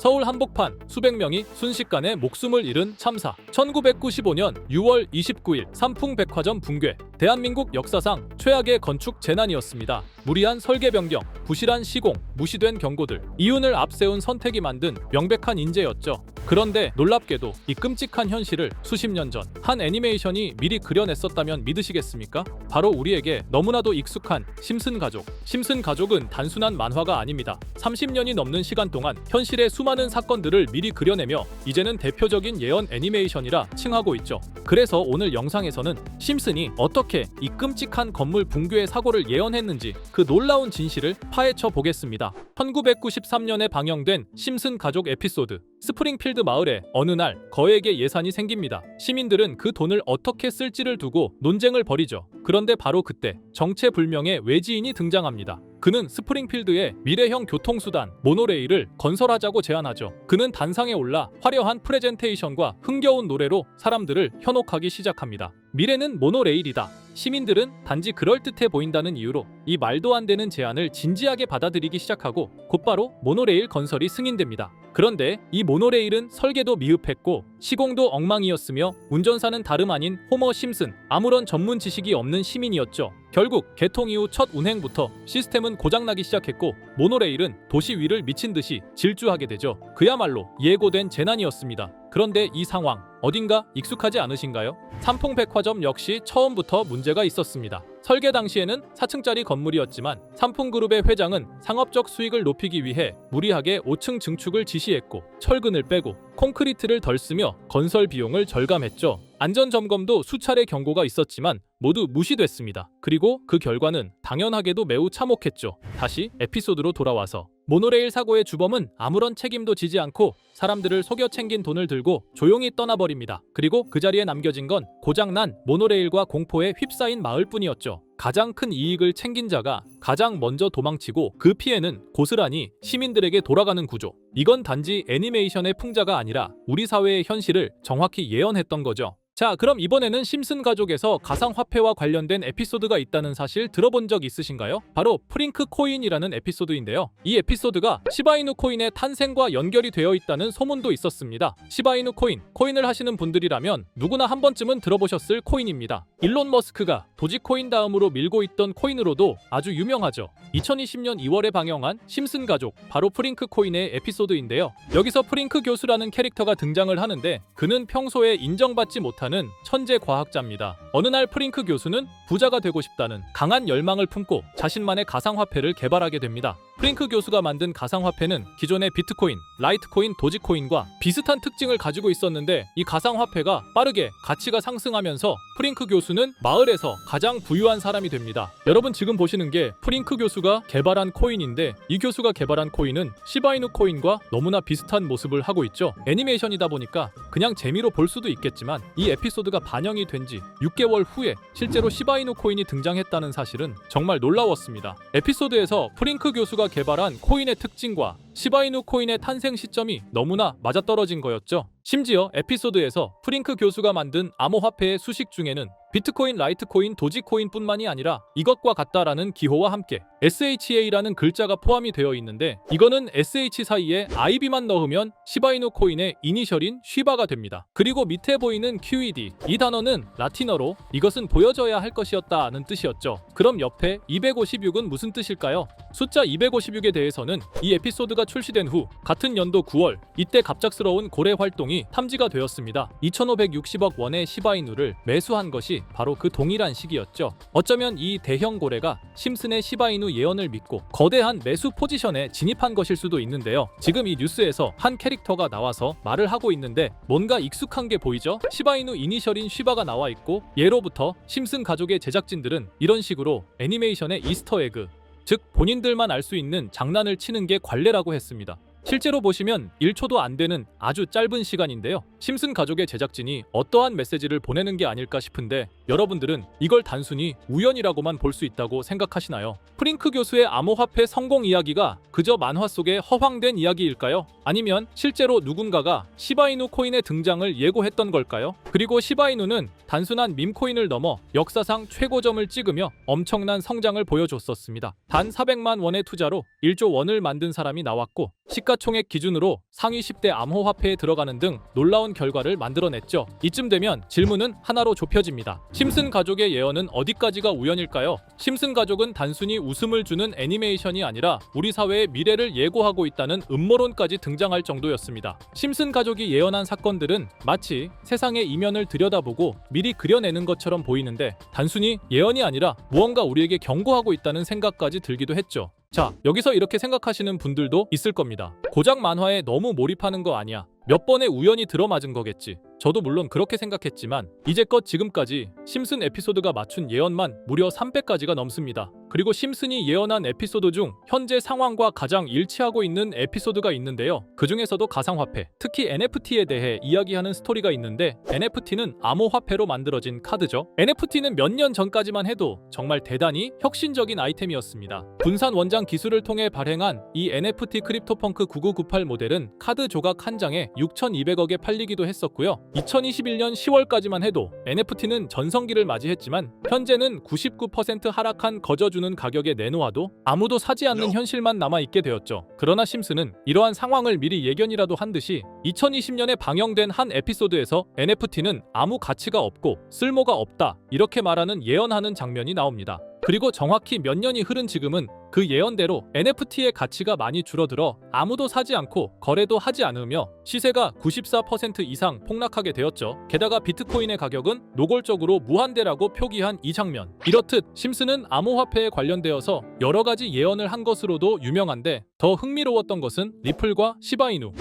서울 한복판 수백 명이 순식간에 목숨을 잃은 참사. 1995년 6월 29일 삼풍백화점 붕괴. 대한민국 역사상 최악의 건축 재난이었습니다. 무리한 설계 변경, 부실한 시공, 무시된 경고들, 이윤을 앞세운 선택이 만든 명백한 인재였죠. 그런데 놀랍게도 이 끔찍한 현실을 수십 년 전 한 애니메이션이 미리 그려냈었다면 믿으시겠습니까? 바로 우리에게 너무나도 익숙한 심슨 가족. 심슨 가족은 단순한 만화가 아닙니다. 30년이 넘는 시간 동안 현실의 수많은 사건들을 미리 그려내며 이제는 대표적인 예언 애니메이션이라 칭하고 있죠. 그래서 오늘 영상에서는 심슨이 어떻게 이 끔찍한 건물 붕괴의 사고를 예언했는지 그 놀라운 진실을 파헤쳐 보겠습니다. 1993년에 방영된 심슨 가족 에피소드. 스프링필드 마을에 어느 날 거액의 예산이 생깁니다. 시민들은 그 돈을 어떻게 쓸지를 두고 논쟁을 벌이죠. 그런데 바로 그때 정체불명의 외지인이 등장합니다. 그는 스프링필드의 미래형 교통수단 모노레일을 건설하자고 제안하죠. 그는 단상에 올라 화려한 프레젠테이션과 흥겨운 노래로 사람들을 현혹하기 시작합니다. 미래는 모노레일이다. 시민들은 단지 그럴듯해 보인다는 이유로 이 말도 안 되는 제안을 진지하게 받아들이기 시작하고 곧바로 모노레일 건설이 승인됩니다. 그런데 이 모노레일은 설계도 미흡했고 시공도 엉망이었으며 운전사는 다름 아닌 호머 심슨, 아무런 전문 지식이 없는 시민이었죠. 결국 개통 이후 첫 운행부터 시스템은 고장나기 시작했고 모노레일은 도시 위를 미친 듯이 질주하게 되죠. 그야말로 예고된 재난이었습니다. 그런데 이 상황 어딘가 익숙하지 않으신가요? 삼풍백화점 역시 처음부터 문제가 있었습니다. 설계 당시에는 4층짜리 건물이었지만 삼풍그룹의 회장은 상업적 수익을 높이기 위해 무리하게 5층 증축을 지시했고 철근을 빼고 콘크리트를 덜 쓰며 건설 비용을 절감했죠. 안전점검도 수차례 경고가 있었지만 모두 무시됐습니다. 그리고 그 결과는 당연하게도 매우 참혹했죠. 다시 에피소드로 돌아와서 모노레일 사고의 주범은 아무런 책임도 지지 않고 사람들을 속여 챙긴 돈을 들고 조용히 떠나버립니다. 그리고 그 자리에 남겨진 건 고장난 모노레일과 공포에 휩싸인 마을뿐이었죠. 가장 큰 이익을 챙긴 자가 가장 먼저 도망치고 그 피해는 고스란히 시민들에게 돌아가는 구조. 이건 단지 애니메이션의 풍자가 아니라 우리 사회의 현실을 정확히 예언했던 거죠. 자, 그럼 이번에는 심슨 가족에서 가상화폐와 관련된 에피소드가 있다는 사실 들어본 적 있으신가요? 바로 프링크 코인이라는 에피소드인데요. 이 에피소드가 시바이누 코인의 탄생과 연결이 되어 있다는 소문도 있었습니다. 시바이누 코인을 하시는 분들이라면 누구나 한 번쯤은 들어보셨을 코인입니다. 일론 머스크가 도지코인 다음으로 밀고 있던 코인으로도 아주 유명하죠. 2020년 2월에 방영한 심슨 가족, 바로 프링크 코인의 에피소드인데요. 여기서 프링크 교수라는 캐릭터가 등장을 하는데 그는 평소에 인정받지 못하는 천재 과학자입니다. 어느 날 프링크 교수는 부자가 되고 싶다는 강한 열망을 품고 자신만의 가상화폐를 개발하게 됩니다. 프링크 교수가 만든 가상화폐는 기존의 비트코인, 라이트코인, 도지코인과 비슷한 특징을 가지고 있었는데 이 가상화폐가 빠르게 가치가 상승하면서 프링크 교수는 마을에서 가장 부유한 사람이 됩니다. 여러분 지금 보시는 게 프링크 교수가 개발한 코인인데 이 교수가 개발한 코인은 시바이누 코인과 너무나 비슷한 모습을 하고 있죠. 애니메이션이다 보니까 그냥 재미로 볼 수도 있겠지만 이 에피소드가 반영이 된 지 6개월 후에 실제로 시바이누 코인이 등장했다는 사실은 정말 놀라웠습니다. 에피소드에서 프링크 교수가 개발한 코인의 특징과 시바이누 코인의 탄생 시점이 너무나 맞아떨어진 거였죠. 심지어 에피소드에서 프링크 교수가 만든 암호화폐의 수식 중에는 비트코인, 라이트코인, 도지코인뿐만이 아니라 이것과 같다라는 기호와 함께 SHA라는 글자가 포함이 되어 있는데 이거는 SH 사이에 IB만 넣으면 시바이누 코인의 이니셜인 쉬바가 됩니다. 그리고 밑에 보이는 QED, 이 단어는 라틴어로 이것은 보여져야 할 것이었다는 뜻이었죠. 그럼 옆에 256은 무슨 뜻일까요? 숫자 256에 대해서는 이 에피소드가 출시된 후 같은 연도 9월 이때 갑작스러운 고래 활동이 탐지가 되었습니다. 2,560억 원의 시바이누를 매수한 것이 바로 그 동일한 시기였죠. 어쩌면 이 대형 고래가 심슨의 시바이누 예언을 믿고 거대한 매수 포지션에 진입한 것일 수도 있는데요. 지금 이 뉴스에서 한 캐릭터가 나와서 말을 하고 있는데 뭔가 익숙한 게 보이죠? 시바이누 이니셜인 쉬바가 나와 있고 예로부터 심슨 가족의 제작진들은 이런 식으로 애니메이션의 이스터에그, 즉 본인들만 알 수 있는 장난을 치는 게 관례라고 했습니다. 실제로 보시면 1초도 안 되는 아주 짧은 시간인데요. 심슨 가족의 제작진이 어떠한 메시지를 보내는 게 아닐까 싶은데 여러분들은 이걸 단순히 우연이라고만 볼 수 있다고 생각하시나요? 프링크 교수의 암호화폐 성공 이야기가 그저 만화 속의 허황된 이야기일까요? 아니면 실제로 누군가가 시바이누 코인의 등장을 예고했던 걸까요? 그리고 시바이누는 단순한 밈코인을 넘어 역사상 최고점을 찍으며 엄청난 성장을 보여줬었습니다. 단 400만 원의 투자로 1조 원을 만든 사람이 나왔고 시가총액 기준으로 상위 10대 암호화폐에 들어가는 등 놀라운 결과를 만들어냈죠. 이쯤 되면 질문은 하나로 좁혀집니다. 심슨 가족의 예언은 어디까지가 우연일까요? 심슨 가족은 단순히 웃음을 주는 애니메이션이 아니라 우리 사회의 미래를 예고하고 있다는 음모론까지 등장할 정도였습니다. 심슨 가족이 예언한 사건들은 마치 세상의 이면을 들여다보고 미리 그려내는 것처럼 보이는데 단순히 예언이 아니라 무언가 우리에게 경고하고 있다는 생각까지 들기도 했죠. 자, 여기서 이렇게 생각하시는 분들도 있을 겁니다. 고작 만화에 너무 몰입하는 거 아니야? 몇 번의 우연이 들어맞은 거겠지. 저도 물론 그렇게 생각했지만 이제껏 지금까지 심슨 에피소드가 맞춘 예언만 무려 300가지가 넘습니다. 그리고 심슨이 예언한 에피소드 중 현재 상황과 가장 일치하고 있는 에피소드가 있는데요. 그 중에서도 가상화폐, 특히 NFT에 대해 이야기하는 스토리가 있는데 NFT는 암호화폐로 만들어진 카드죠. NFT는 몇 년 전까지만 해도 정말 대단히 혁신적인 아이템이었습니다. 분산 원장 기술을 통해 발행한 이 NFT 크립토펑크 9998 모델은 카드 조각 한 장에 6,200억에 팔리기도 했었고요. 2021년 10월까지만 해도 NFT는 전성기를 맞이했지만 현재는 99% 하락한 거저주는 가격에 내놓아도 아무도 사지 않는 현실만 남아있게 되었죠. 그러나 심슨은 이러한 상황을 미리 예견이라도 한 듯이 2020년에 방영된 한 에피소드에서 NFT는 아무 가치가 없고 쓸모가 없다 이렇게 말하는 예언하는 장면이 나옵니다. 그리고 정확히 몇 년이 흐른 지금은 그 예언대로 NFT의 가치가 많이 줄어들어 아무도 사지 않고 거래도 하지 않으며 시세가 94% 이상 폭락하게 되었죠. 게다가 비트코인의 가격은 노골적으로 무한대라고 표기한 이 장면. 이렇듯 심슨은 암호화폐에 관련되어서 여러 가지 예언을 한 것으로도 유명한데 더 흥미로웠던 것은 리플과 시바이누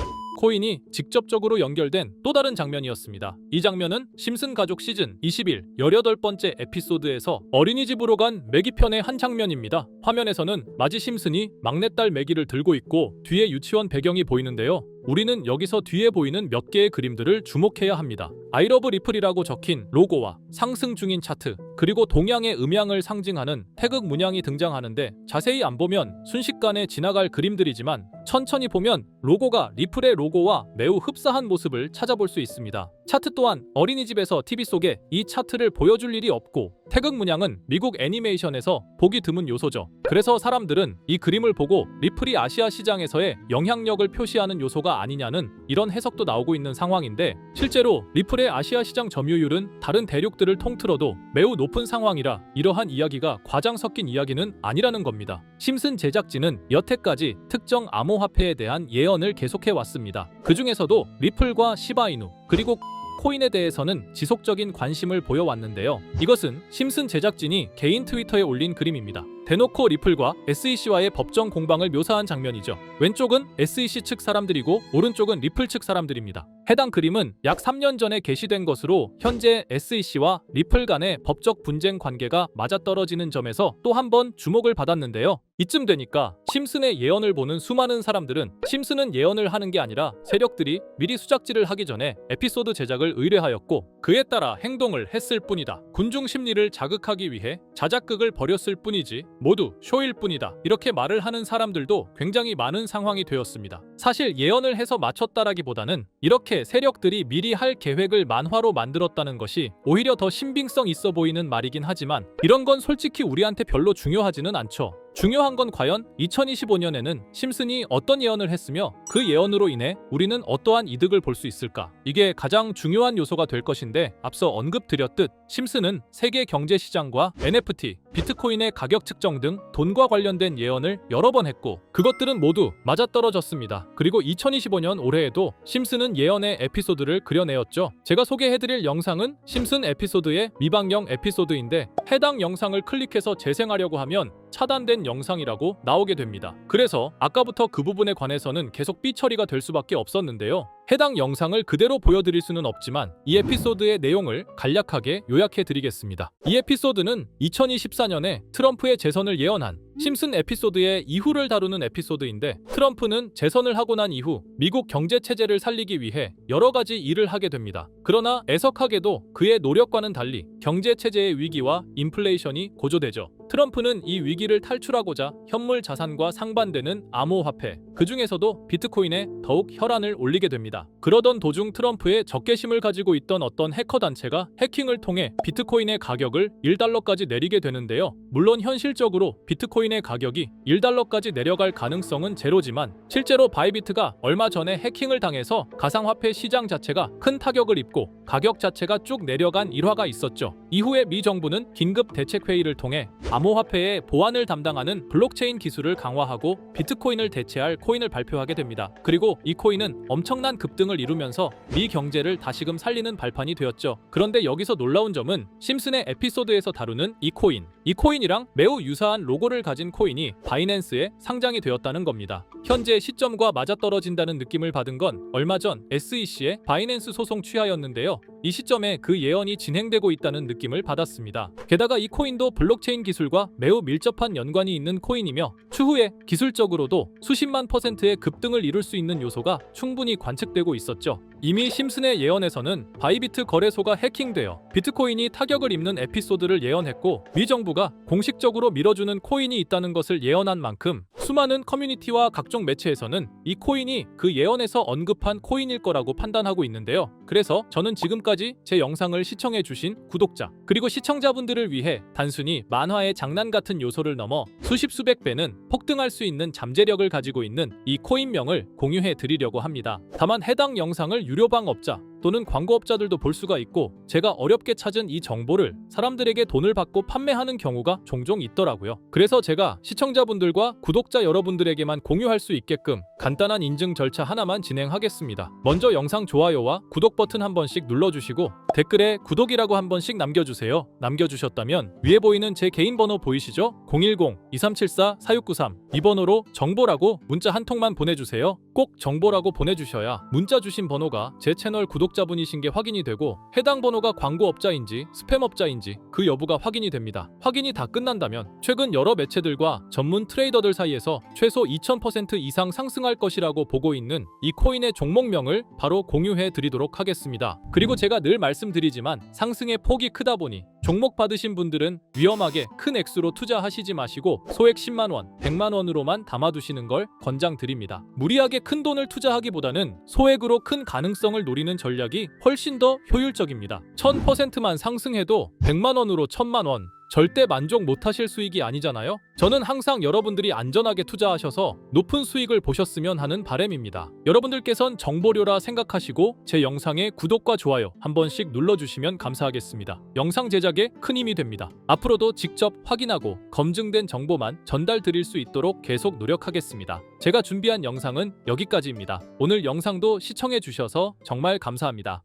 코인이 직접적으로 연결된 또 다른 장면이었습니다. 이 장면은 심슨 가족 시즌 21 18번째 에피소드에서 어린이집으로 간 매기 편의 한 장면입니다. 화면에서는 마지 심슨이 막내딸 매기를 들고 있고 뒤에 유치원 배경이 보이는데요. 우리는 여기서 뒤에 보이는 몇 개의 그림들을 주목해야 합니다. I love 리플이라고 적힌 로고와 상승 중인 차트, 그리고 동양의 음양을 상징하는 태극 문양이 등장하는데 자세히 안 보면 순식간에 지나갈 그림들이지만 천천히 보면 로고가 리플의 로고와 매우 흡사한 모습을 찾아볼 수 있습니다. 차트 또한 어린이집에서 TV 속에 이 차트를 보여줄 일이 없고 태극 문양은 미국 애니메이션에서 보기 드문 요소죠. 그래서 사람들은 이 그림을 보고 리플이 아시아 시장에서의 영향력을 표시하는 요소가 아니냐는 이런 해석도 나오고 있는 상황인데 실제로 리플의 아시아 시장 점유율은 다른 대륙들을 통틀어도 매우 높은 상황이라 이러한 이야기가 과장 섞인 이야기는 아니라는 겁니다. 심슨 제작진은 여태까지 특정 암호화폐에 대한 예언을 계속해 왔습니다. 그 중에서도 리플과 시바이누 그리고 코인에 대해서는 지속적인 관심을 보여왔는데요. 이것은 심슨 제작진이 개인 트위터에 올린 그림입니다. 대놓고 리플과 SEC와의 법정 공방을 묘사한 장면이죠. 왼쪽은 SEC 측 사람들이고 오른쪽은 리플 측 사람들입니다. 해당 그림은 약 3년 전에 게시된 것으로 현재 SEC와 리플 간의 법적 분쟁 관계가 맞아떨어지는 점에서 또 한 번 주목을 받았는데요. 이쯤 되니까 심슨의 예언을 보는 수많은 사람들은 심슨은 예언을 하는 게 아니라 세력들이 미리 수작질을 하기 전에 에피소드 제작을 의뢰하였고 그에 따라 행동을 했을 뿐이다. 군중 심리를 자극하기 위해 자작극을 벌였을 뿐이지 모두 쇼일 뿐이다. 이렇게 말을 하는 사람들도 굉장히 많은 상황이 되었습니다. 사실 예언을 해서 맞췄다라기보다는 이렇게 세력들이 미리 할 계획을 만화로 만들었다는 것이 오히려 더 신빙성 있어 보이는 말이긴 하지만 이런 건 솔직히 우리한테 별로 중요하지는 않죠. 중요한 건 과연 2025년에는 심슨이 어떤 예언을 했으며 그 예언으로 인해 우리는 어떠한 이득을 볼 수 있을까? 이게 가장 중요한 요소가 될 것인데 앞서 언급드렸듯 심슨은 세계 경제 시장과 NFT, 비트코인의 가격 측정 등 돈과 관련된 예언을 여러 번 했고 그것들은 모두 맞아떨어졌습니다. 그리고 2025년 올해에도 심슨은 예언의 에피소드를 그려내었죠. 제가 소개해드릴 영상은 심슨 에피소드의 미방영 에피소드인데 해당 영상을 클릭해서 재생하려고 하면 차단된 영상이라고 나오게 됩니다. 그래서 아까부터 그 부분에 관해서는 계속 삐처리가 될 수밖에 없었는데요. 해당 영상을 그대로 보여드릴 수는 없지만 이 에피소드의 내용을 간략하게 요약해 드리겠습니다. 이 에피소드는 2024년에 트럼프의 재선을 예언한 심슨 에피소드의 이후를 다루는 에피소드인데, 트럼프는 재선을 하고 난 이후 미국 경제 체제를 살리기 위해 여러 가지 일을 하게 됩니다. 그러나 애석하게도 그의 노력과는 달리 경제 체제의 위기와 인플레이션이 고조되죠. 트럼프는 이 위기를 탈출하고자 현물 자산과 상반되는 암호화폐, 그 중에서도 비트코인에 더욱 혈안을 올리게 됩니다. 그러던 도중 트럼프의 적개심을 가지고 있던 어떤 해커 단체가 해킹을 통해 비트코인의 가격을 1달러까지 내리게 되는데요. 물론 현실적으로 비트코인의 가격이 1달러까지 내려갈 가능성은 제로지만, 실제로 바이비트가 얼마 전에 해킹을 당해서 가상화폐 시장 자체가 큰 타격을 입고 가격 자체가 쭉 내려간 일화가 있었죠. 이후에 미 정부는 긴급 대책회의를 통해 암호화폐의 보안을 담당하는 블록체인 기술을 강화하고 비트코인을 대체할 코인을 발표하게 됩니다. 그리고 이 코인은 엄청난 급등을 이루면서 미 경제를 다시금 살리는 발판이 되었죠. 그런데 여기서 놀라운 점은 심슨의 에피소드에서 다루는 이 코인이랑 매우 유사한 로고를 가진 코인이 바이낸스에 상장이 되었다는 겁니다. 현재 시점과 맞아떨어진다는 느낌을 받은 건 얼마 전 SEC의 바이낸스 소송 취하였는데요. 이 시점에 그 예언이 진행되고 있다는 느낌을 받았습니다. 게다가 이 코인도 블록체인 기술과 매우 밀접한 연관이 있는 코인이며, 추후에 기술적으로도 수십만 %의 급등을 이룰 수 있는 요소가 충분히 관측되고 있었죠. 이미 심슨의 예언에서는 바이비트 거래소가 해킹되어 비트코인이 타격을 입는 에피소드를 예언했고, 미 정부가 공식적으로 밀어주는 코인이 있다는 것을 예언한 만큼 수많은 커뮤니티와 각종 매체에서는 이 코인이 그 예언에서 언급한 코인일 거라고 판단하고 있는데요. 그래서 저는 지금까지 제 영상을 시청해주신 구독자 그리고 시청자분들을 위해 단순히 만화의 장난 같은 요소를 넘어 수십 수백 배는 폭등할 수 있는 잠재력을 가지고 있는 이 코인명을 공유해 드리려고 합니다. 다만 해당 영상을 유료방업자 또는 광고업자들도 볼 수가 있고, 제가 어렵게 찾은 이 정보를 사람들에게 돈을 받고 판매하는 경우가 종종 있더라고요. 그래서 제가 시청자분들과 구독자 여러분들에게만 공유할 수 있게끔 간단한 인증 절차 하나만 진행하겠습니다. 먼저 영상 좋아요와 구독 버튼 한 번씩 눌러주시고 댓글에 구독이라고 한 번씩 남겨주세요. 남겨주셨다면 위에 보이는 제 개인 번호 보이시죠? 010-2374-4693 이 번호로 정보라고 문자 한 통만 보내주세요. 꼭 정보라고 보내주셔야 문자 주신 번호가 제 채널 구독자분이신 게 확인이 되고, 해당 번호가 광고업자인지 스팸업자인지 그 여부가 확인이 됩니다. 확인이 다 끝난다면 최근 여러 매체들과 전문 트레이더들 사이에서 최소 2000% 이상 상승할 것이라고 보고 있는 이 코인의 종목명을 바로 공유해 드리도록 하겠습니다. 그리고 제가 늘 말씀드리지만 상승의 폭이 크다 보니 종목 받으신 분들은 위험하게 큰 액수로 투자하시지 마시고 소액 10만원, 100만원으로만 담아두시는 걸 권장드립니다. 무리하게 큰 돈을 투자하기보다는 소액으로 큰 가능성을 노리는 전략이 훨씬 더 효율적입니다. 1000%만 상승해도 100만원으로 1000만원, 절대 만족 못하실 수익이 아니잖아요. 저는 항상 여러분들이 안전하게 투자하셔서 높은 수익을 보셨으면 하는 바람입니다. 여러분들께선 정보료라 생각하시고 제 영상에 구독과 좋아요 한 번씩 눌러주시면 감사하겠습니다. 영상 제작에 큰 힘이 됩니다. 앞으로도 직접 확인하고 검증된 정보만 전달 드릴 수 있도록 계속 노력하겠습니다. 제가 준비한 영상은 여기까지입니다. 오늘 영상도 시청해 주셔서 정말 감사합니다.